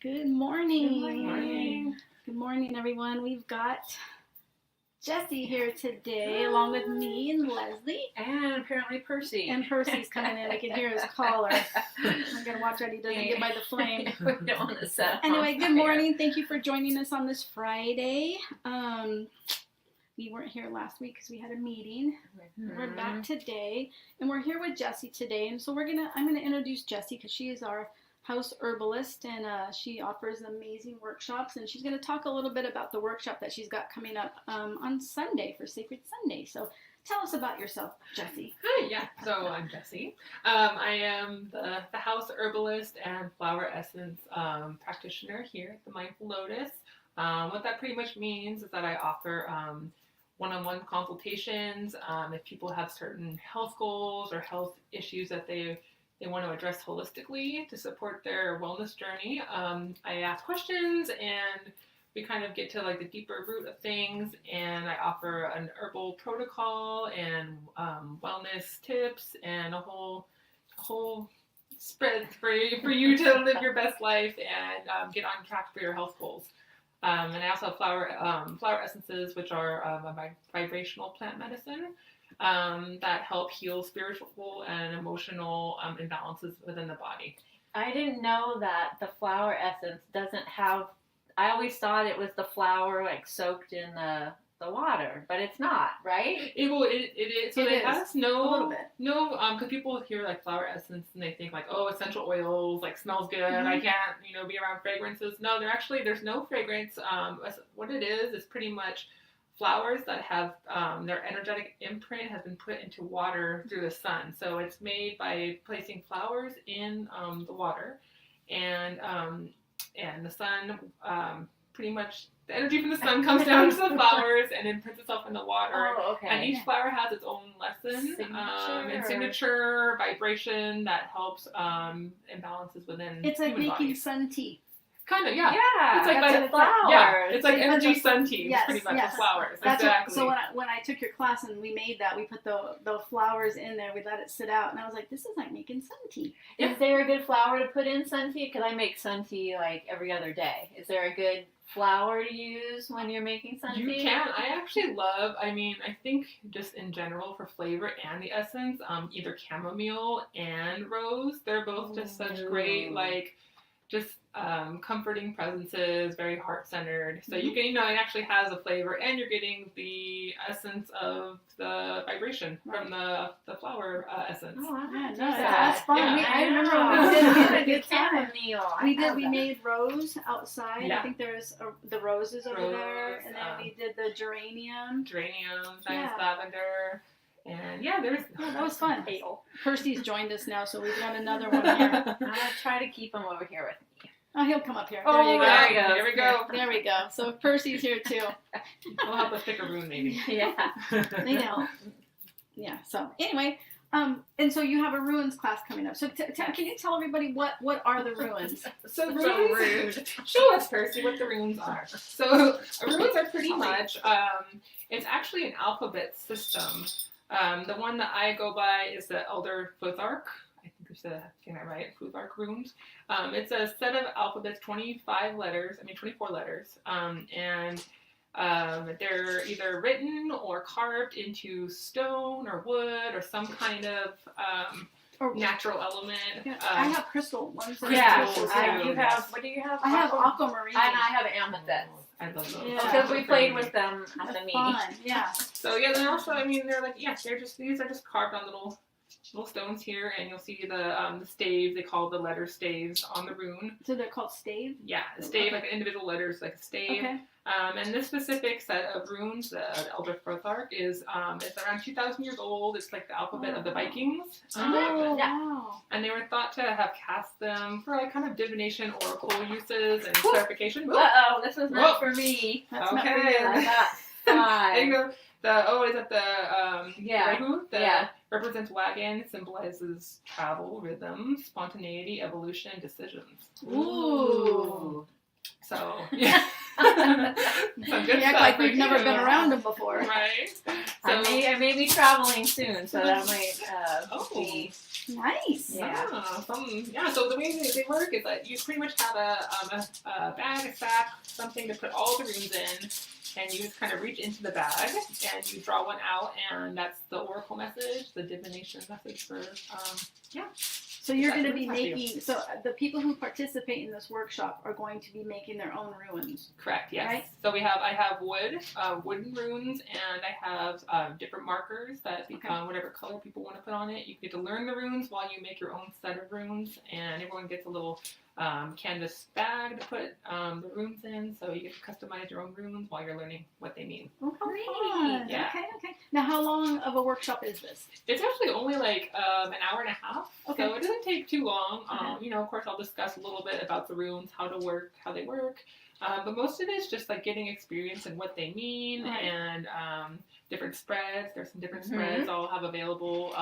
Good morning. Good morning. Good morning, everyone. We've got Jessie here today, along with me and Lesley. And apparently Percy. And Percy's coming in. I can hear his collar. I'm going to watch that he doesn't get by the flame. We don't want to set Anyway, good morning. Thank you for joining us on this Friday. We weren't here last week because we had a meeting. We're back today, and we're here with Jessie today. And so I'm gonna introduce Jessie because she is our house herbalist, and she offers amazing workshops. And she's gonna talk a little bit about the workshop that she's got coming up on Sunday for Sacred Sunday. So tell us about yourself, Jessie. Hi, yeah. So I'm Jessie. I am the house herbalist and flower essence practitioner here at the Mindful Lotus. What that pretty much means is that I offer one-on-one consultations if people have certain health goals or health issues that they want to address holistically to support their wellness journey. I ask questions and we kind of get to like the deeper root of things, and I offer an herbal protocol and wellness tips and a whole spread for you to live your best life and get on track for your health goals. And I also have flower essences, which are a vibrational plant medicine that help heal spiritual and emotional imbalances within the body. I didn't know that the flower essence doesn't have. I always thought it was the flower like soaked in the water, but it's not, right? It is. So it has a little bit. because people hear like flower essence and they think like, oh, essential oils, like smells good. Mm-hmm. I can't, be around fragrances. No, there's no fragrance. What it is pretty much flowers that have their energetic imprint has been put into water through the sun. So it's made by placing flowers in the water, and the sun pretty much. The energy from the sun comes down to the flowers and imprints itself in the water. Oh, okay. And each flower has its own lesson and signature vibration that helps imbalances within. It's like human making bodies. sun tea. Kind of, yeah. Yeah, It's like that's by flowers. Yeah, it's like It's energy like sun tea, yes, pretty much yes. with flowers. That's exactly. so when I took your class and we made that, we put the flowers in there, we let it sit out, and I was like, this is like making sun tea. Is there a good flower to put in sun tea? Because I make sun tea like every other day. Is there a good flower to use when you're making sun tea? You can. I actually love, I think just in general for flavor and the essence, either chamomile and rose, they're both just such great, like, just comforting presences, very heart-centered. So you can, it actually has a flavor, and you're getting the essence of the vibration from the flower essence. Oh, Yeah, wow. that's fun. Yeah. I remember know. we did Yeah, a good time. chamomile. We made rose outside. Yeah. I think there's the roses over there, and then we did the geranium. Geranium, nice Yeah. lavender, and there's. Yeah, that was fun. Percy's joined us now, so we've got another one here. I'm going to try to keep him over here with me. Oh, he'll come up here. Oh, There you go. there he goes. Here we go. There we go. So Percy's here too. We'll have to pick a room maybe. Yeah. They know. Yeah. So anyway, and so you have a ruins class coming up. So can you tell everybody what are the ruins? So So runes. rude. Show us, Percy, what the runes are. So runes are pretty much. It's actually an alphabet system. The one that I go by is the Elder Futhark. I think I'm saying that right. Futhark runes. It's a set of alphabets, 24 letters. And they're either written or carved into stone or wood or some kind of natural element. I have crystal ones. Yeah. Crystals, You have, what do you have? I have aquamarine. And I have amethyst. I love those. Yeah. Because we played with them at the That's meeting. fun. Yeah. So then also, they're like, these are just carved on little stones here, and you'll see the staves. They call the letter staves on the rune. So they're called stave. Yeah, a stave, like individual letters, like a stave. Okay. And this specific set of runes, the Elder Futhark, is it's around 2,000 years old. It's like the alphabet of the Vikings. Oh Yeah. wow. And they were thought to have cast them for like kind of divination, oracle uses, and clarification. Uh-oh, this is not for me. That's not for Okay. you. I got There you 5. go. Is that the Yeah. Rehu? Yeah. Represents wagon, symbolizes travel, rhythm, spontaneity, evolution, decisions. Ooh. So, yeah. Some good You act stuff like for we've never you. been around them before. Right? So, I may be traveling soon, so that might Oh. be Nice. Yeah. So the way they work is that you pretty much have a bag, a sack, something to put all the runes in, and you just kind of reach into the bag and you draw one out, and that's the oracle message, the divination message for So you're That's going to be what it's making, so the people who participate in this workshop are going to be making their own runes. Correct, yes. Right. So I have wooden runes, and I have different markers that become whatever color people want to put on it. You get to learn the runes while you make your own set of runes, and everyone gets a little canvas bag to put the runes in, so you get to customize your own runes while you're learning what they mean. Oh, how Great. fun. Yeah. Okay. Now, how long of a workshop is this? It's actually only like an hour and a half, Okay. so it doesn't take too long. Okay. Of course, I'll discuss a little bit about the runes, how they work. But most of it is just like getting experience in what they mean, Right. and different spreads. There's some different spreads I'll have available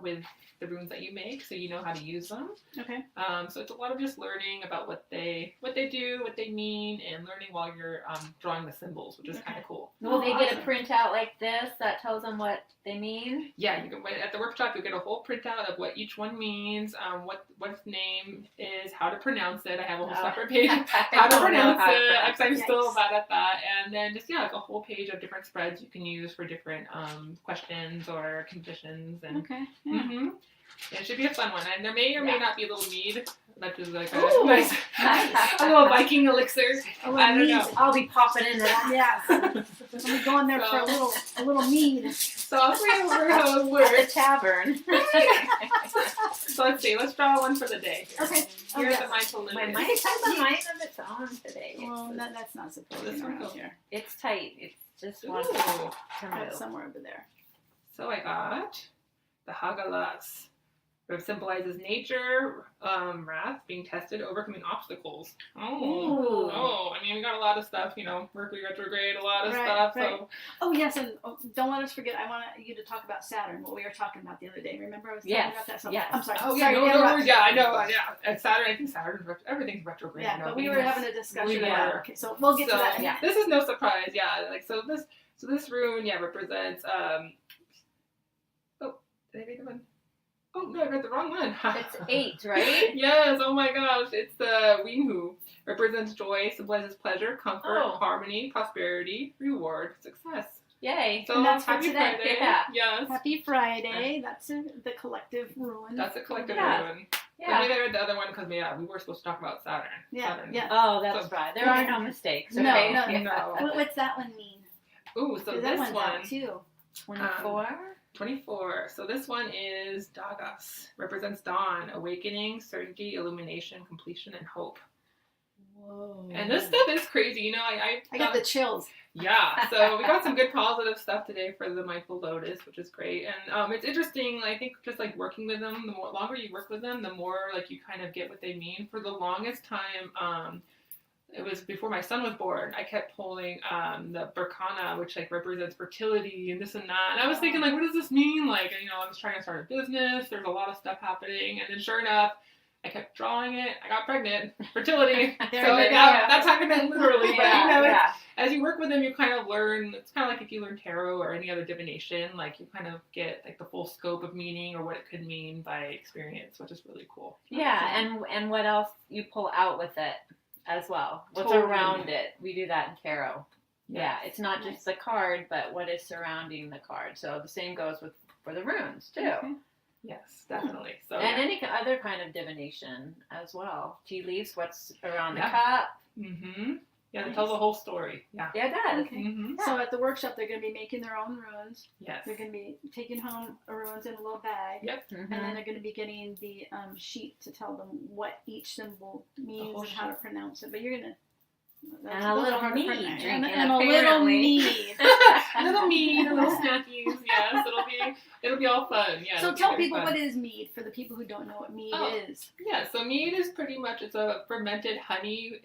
with the runes that you make, so you know how to use them. Okay. So it's a lot of just learning about what they do, what they mean, and learning while you're drawing the symbols, which is kind of cool. Will they get a awesome. printout like this that tells them what they mean? Yeah, you can at the workshop. You'll get a whole printout of what each one means, what its name is, how to pronounce it. I have a whole separate page how to pronounce it. Because I'm still bad at that. And then just like a whole page of different spreads you can use for different questions or conditions. And Okay. Yeah. It should be a fun one. And there may or may not be a little mead. That is like a Ooh, nice, a little Viking elixir. A little I don't mead. know. I'll be popping into that. Yeah. Let me go in there for a little mead. So I'll show you how it At the works. tavern. So let's see. Let's draw one for the day. Okay. Oh, Here's yes. the mindful My limit. mind has a mind of its own today. Well, that's not supporting This one around goes- here. It's tight. It's just Ooh. one to That's move. somewhere over there. So I got the Hagalas. It symbolizes nature, wrath, being tested, overcoming obstacles. Oh, I mean, we got a lot of stuff, Mercury retrograde, a lot of stuff. Right. So Oh, yes, and don't let us forget, I want you to talk about Saturn, what we were talking about the other day. Remember I was talking Yes, about that? So, yes. I'm sorry. Oh Sorry yeah, to no interrupt. worries. Yeah, I know. Yeah, and Saturn. I think Saturn. Everything's retrograde. Yeah, now, but we were Venus. having a discussion We about were. okay, so we'll get to that. yeah. This is no surprise. Yeah, so this rune represents oh, did I read the one? Oh no, I read the wrong one. It's 8, right? Yes, oh my gosh, it's the Winghu. Represents joy, symbolizes pleasure, comfort, Oh. harmony, prosperity, reward, success. Yay. So And that's for happy today. Friday. Yeah. Yes. Happy Friday. That's the collective ruin. That's a collective Yeah. ruin. Yeah. Maybe I read the other one because we were supposed to talk about Saturn. Yeah, Saturn. yeah. Oh, that's So- right. There are no mistakes. No, Okay? no, Yeah. no. What's that one mean? Ooh, so 'Cause that this one's one, out too. 24. 24. So this one is Dagas. Represents dawn, awakening, certainty, illumination, completion, and hope. Whoa. And this stuff is crazy. I got the chills. Yeah, so we got some good positive stuff today for the Mindful Lotus, which is great. And it's interesting, I think, just like working with them, the longer you work with them, the more like you kind of get what they mean. For the longest time, it was before my son was born, I kept pulling the Berkana, which like represents fertility and this and that. And I was thinking, like, what does this mean? Like, I was trying to start a business, there's a lot of stuff happening, and then sure enough, I kept drawing it. I got pregnant. Fertility. There So you go. that time it meant literally. But Yeah. as you work with them, you kind of learn. It's kind of like if you learn tarot or any other divination. Like you kind of get like the full scope of meaning or what it could mean by experience, which is really cool. Yeah, and what else you pull out with it as well. What's Totally. around it. We do that in tarot. Yeah, it's not Nice. just the card, but what is surrounding the card. So the same goes for the runes too. Okay. Yes, definitely. So And any other kind of divination as well. Tea leaves, what's around the Yeah. cup. Mm-hmm. Yeah, it Nice. tells the whole story. Yeah. Yeah, it does. Okay. Mm-hmm. So at the workshop, they're going to be making their own runes. Yes. They're going to be taking home runes in a little bag. Yep. Mhm. And then they're going to be getting the sheet to tell them what each symbol means whole and how to sheet. pronounce it. But you're going to... And a little mead and, drinking, and a little apparently. mead. A little mead, a little snackies. Yes, it'll be all fun. Yeah. So it'll be tell very people fun. what is mead for the people who don't know what mead Oh. is. Yeah, so mead is pretty much, it's a fermented honey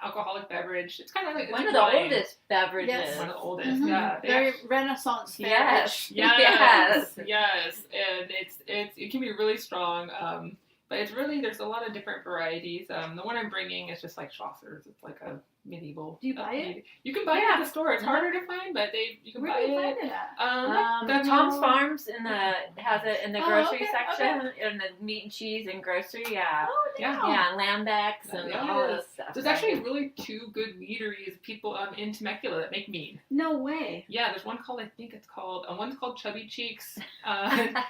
alcoholic beverage. It's kind of like One it's of the wine. oldest beverages. Yes. One of the oldest. Mhm. Yeah. They Very actually- Renaissance beverage. Yes. Yes. Yes. And it can be really strong. But it's really, there's a lot of different varieties. The one I'm bringing is just like Chaucer's. It's like a medieval. Do you buy it? You can buy it at the store. It's harder to find, but you can Where buy do you it. find it at? Tom's Farms has it in the grocery okay, section, in the meat and cheese and grocery. Yeah, Oh, Yeah. no. yeah, Lambeck's and all this stuff. There's actually really 2 good meaderies, people in Temecula that make meat. No way. Yeah, there's one called, one's called Chubby Cheeks.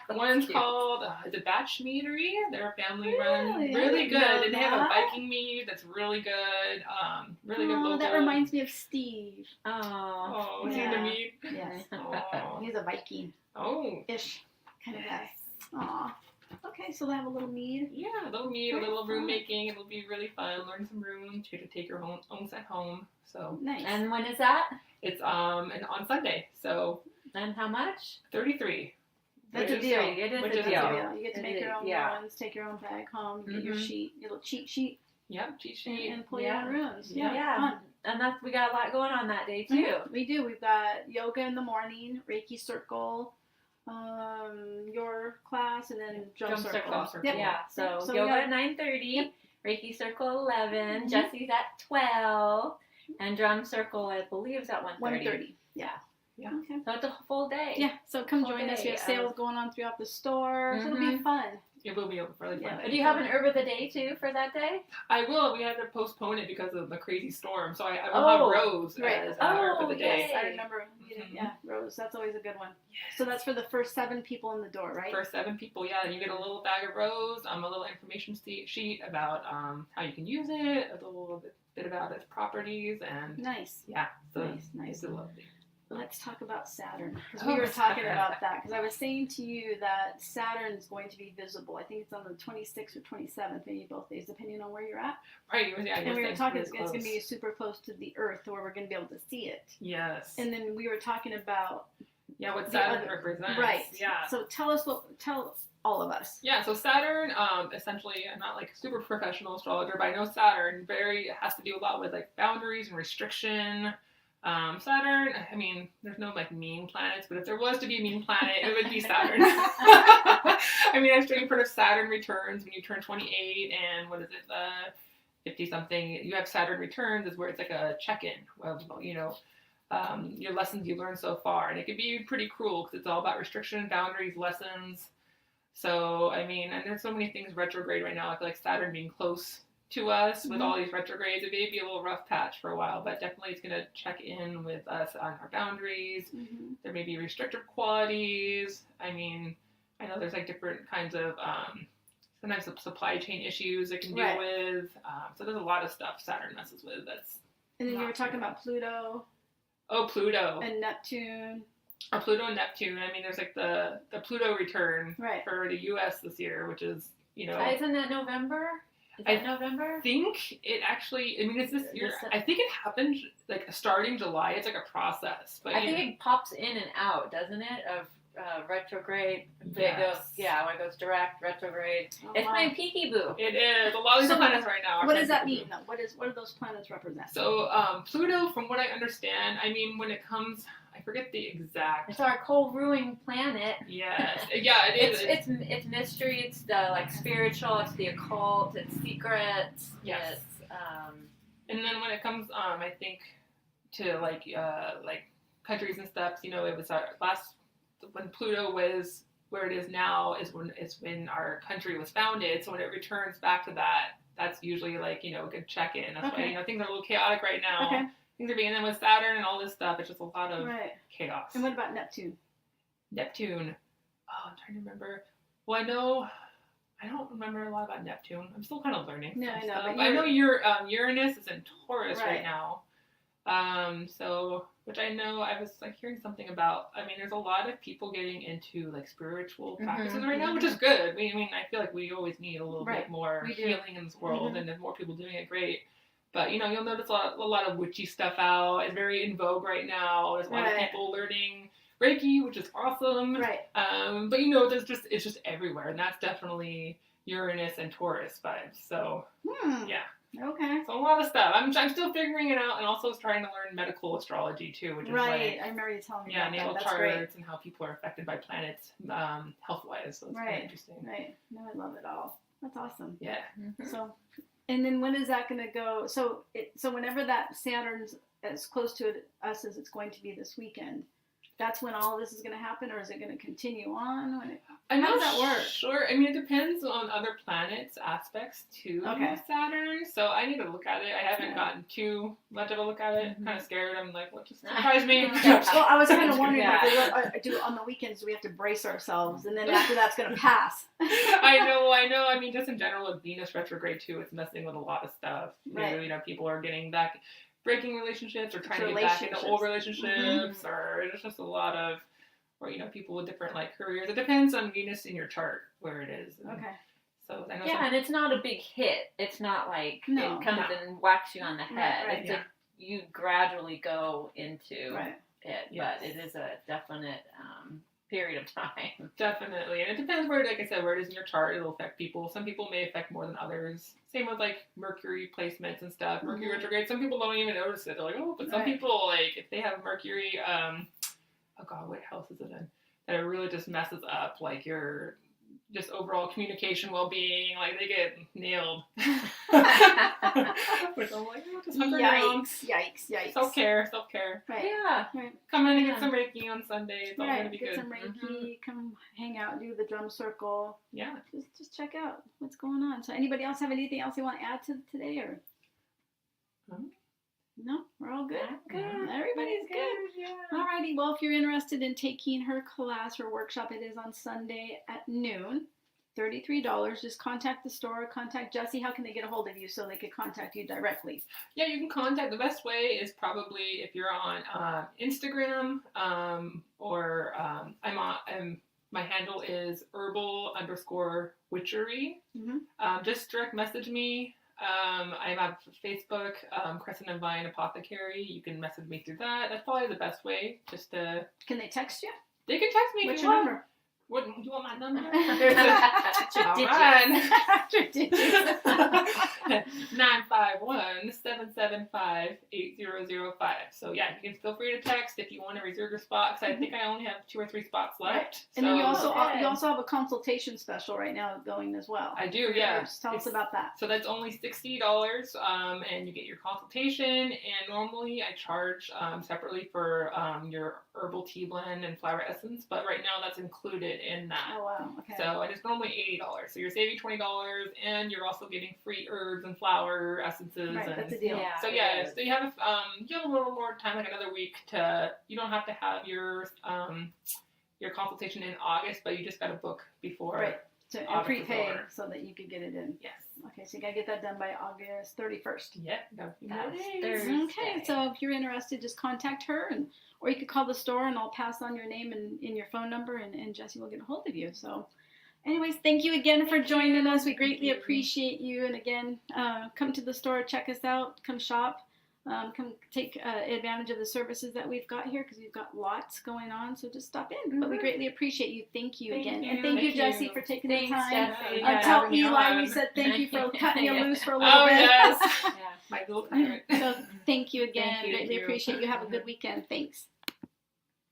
One's cute. called the Batch Meadery. They're a family run, Really? I really didn't good, know and they have a that. Viking meat that's really good. Really good local. That reminds me of Steve. Oh, Oh, is he in the meat? Yes. Oh, He's a Viking-ish oh, kind of guy. Aw. Okay, so they have a little mead. yeah, they'll meet a Very little room fun. making. It'll be really fun. Learn some rooms. You get to take your own set home. So Nice. and when is that? it's on Sunday. So And how much? 33. That's a Which is- deal. It is Which a is That's a deal. deal. You get to It make is, your own yeah. runs, take your own bag home, get your Mhm. sheet, your little cheat sheet, Yep, cheat and, sheet. and pull Yeah. your own rooms. Yeah. Yeah, fun. And we got a lot going on that day too. Mhm. We do. We've got yoga in the morning, Reiki circle, your class, and then drum circle. circle. Yep. Yeah, so, So yoga we at 9:30, Yep. Reiki circle 11, Mhm. Jessie's at 12, and drum circle I believe is at 1:30. 1:30. Yeah. Yeah. Okay. So it's a full day. Yeah. So come Full join us. We day, have sales going on throughout the store. So it'll be Mhm. fun. It will be really Yeah. fun. Do you have an herb of the day too for that day? I will. We had to postpone it because of the crazy storm. So I will Oh, have Rose right. as herb of the yay. day. I remember. You did, Mhm. yeah, Rose. That's always a good one. So that's for the first 7 people in the door, right? For 7 people, yeah. And you get a little bag of Rose, a little information sheet about how you can use it, a little bit about its properties, and Nice. yeah. So Nice. it's lovely. Let's talk about Saturn, because Oh, we were talking Saturn. about that. Because I was saying to you that Saturn is going to be visible. I think it's on the 26th or 27th, maybe both days, depending on where you're at. Right. Yeah. And we were it's talking, really it's going to be close. super close to the Earth, where we're going to be able to see it. Yes. And then we were talking about Yeah. What the Saturn other- represents. right. Yeah. So tell all of us. Yeah, so Saturn, essentially, I'm not like super professional astrologer, but I know Saturn has to do a lot with like boundaries and restriction. Saturn, I mean, there's no like mean planets, but if there was to be a mean planet, it would be Saturn. I mean, you've heard of Saturn returns when you turn 28, and what is it, 50 something? You have Saturn returns, is where it's like a check-in of your lessons you learned so far, and it can be pretty cruel because it's all about restriction, boundaries, lessons. So, I mean, and there's so many things retrograde right now. I feel like Saturn being close to us with all these retrogrades, it may be a little rough patch for a while, but definitely it's going to check in with us on our boundaries. Mm-hmm. There may be restrictive qualities. I mean, I know there's like different kinds of sometimes supply chain issues it can deal Right. with. So there's a lot of stuff Saturn messes with. That's And then you not were talking too about Pluto Pluto. and Neptune. Pluto and Neptune. I mean, there's like the Pluto return Right. for the U.S. this year, which is, Isn't that November? Is I that November? I think it actually, I mean, it's this year. This- I think it happened like starting July. It's like a process. But I think it pops in and out, doesn't it? Of retrograde. Yes. When it goes direct, retrograde. Oh, It's wow. my peeky boo. It is. A lot of these So, planets right now. Are What does that planets mean, though? What do those planets represent? So Pluto, from what I understand, I mean, when it comes, I forget the exact. It's our co-ruling planet. Yes. Yeah, it is. It's mystery. It's the like spiritual. It's the occult. It's secrets. Yes. It's, And then when it comes, I think to like countries and stuff, it was our when Pluto was where it is now is when our country was founded. So when it returns back to that, that's usually like a good check-in. That's Okay. why things are a little chaotic right now. Okay. Things are being in with Saturn and all this stuff. It's just a lot of Right. chaos. And what about Neptune? Neptune. Oh, I'm trying to remember. Well, I don't remember a lot about Neptune. I'm still kind of learning. No, some I know, stuff. but I know Uranus is in Taurus Right. right now. So, which I know I was like hearing something about. I mean, there's a lot of people getting into like spiritual practices right now, which is good. I mean, I feel like we always need a little Right. bit more We do. healing in this world, Mhm. and there's more people doing it, great. But you'll notice a lot of witchy stuff out. It's very in vogue right now. There's a lot of Right. people learning Reiki, which is awesome. Right. But it's just everywhere, and that's definitely Uranus and Taurus vibes. So yeah, Okay. so a lot of stuff. I'm still figuring it out, and also trying to learn medical astrology too, which is Right. like I remember you telling me yeah, about natal that. That's great. charts and how people are affected by planets health wise. So it's Right. quite interesting. Right. No, I love it all. That's awesome. Yeah. So, and then when is that going to go? So whenever that Saturn's as close to us as it's going to be this weekend, that's when all of this is going to happen, or is it going to continue on? I'm How not does that work? sure. I mean, it depends on other planets' aspects to Okay. Saturn. So I need to look at it. I haven't Yeah. gotten too much of a look at it. Mhm. Kind of scared. I'm like, what just surprised me? Well, I was kind of wondering, Yeah. like, do on the weekends do we have to brace ourselves, and then after that's going to pass? I know. I mean, just in general with Venus retrograde too, it's messing with a lot of stuff. Right. You know, people are getting back, breaking relationships, or trying to get back into old relationships, or there's just a lot of, or you know, people with different like careers. It depends on Venus in your chart where it is. And Okay. so I know. Yeah, and it's not a big hit. It's not like it comes and whacks you on the head. Right, It's like you gradually go into it, Yes. but it is a definite period of time. Definitely, and it depends where, like I said, where it is in your chart. It'll affect people. Some people may affect more than others. Same with like Mercury placements and stuff. Mercury retrograde. Some people don't even notice it. They're like, oh, but some people like if they have Mercury, oh God, what house is it in? That it really just messes up like your just overall communication, well-being. Like they get nailed. Which I'm like, oh, just hunker down. Yikes. Self-care. Right. Yeah. Right. Come in and get some Reiki on Sunday. It's all gonna be Get good. some Reiki, come hang out, do the drum circle. Yeah. Just check out what's going on. So anybody else have anything else they want to add to today, or? No, we're all good. Good. Everybody's good. Yeah. Alrighty, well, if you're interested in taking her class, her workshop, it is on Sunday at noon. $33. Just contact the store, contact Jessie. How can they get a hold of you so they could contact you directly? Yeah, you can contact. The best way is probably if you're on Instagram or I'm on. My handle is herbal_witchery. Just direct message me. I'm on Facebook, Crescent and Vine Apothecary. You can message me through that. That's probably the best way. Just to. Can they text you? They can text me. What's if your you number? want. What you want my number? Your All digits. right. 951-775-8005. So yeah, you can feel free to text if you want to reserve your spot. Because I think I only have 2 or 3 spots left. And then you also Okay. have a consultation special right now going as well. I do, yeah. Just tell us about that. So that's only $60, and you get your consultation. And normally I charge separately for your herbal tea blend and flower essence, but right now that's included in that. Oh wow. Okay. So it's normally $80. So you're saving $20, and you're also getting free herbs and flower essences. Right, and that's a deal. so yeah, so you have a little more time, like another week to. You don't have to have your consultation in August, but you just got to book before. Right. To August is prepay over. so that you could get it in. Yes. Okay, so you gotta get that done by August 31st. Yeah. No, That's days. Thursday. Okay, so if you're interested, just contact her, or you could call the store, and I'll pass on your name and your phone number, and Jessie will get a hold of you. So, anyways, thank you again for joining us. We greatly appreciate you. And again, come to the store, check us out, come shop, come take advantage of the services that we've got here, because we've got lots going on. So just stop in. But we greatly appreciate you. Thank you again, and thank you, Jessie, for taking the time. Jessie. Tell having me Eli on. we said thank you for cutting you loose for a little Oh bit. yes. Yeah. My little pirate. So thank you again. Thank you. Greatly appreciate you. Have a good weekend. Thanks.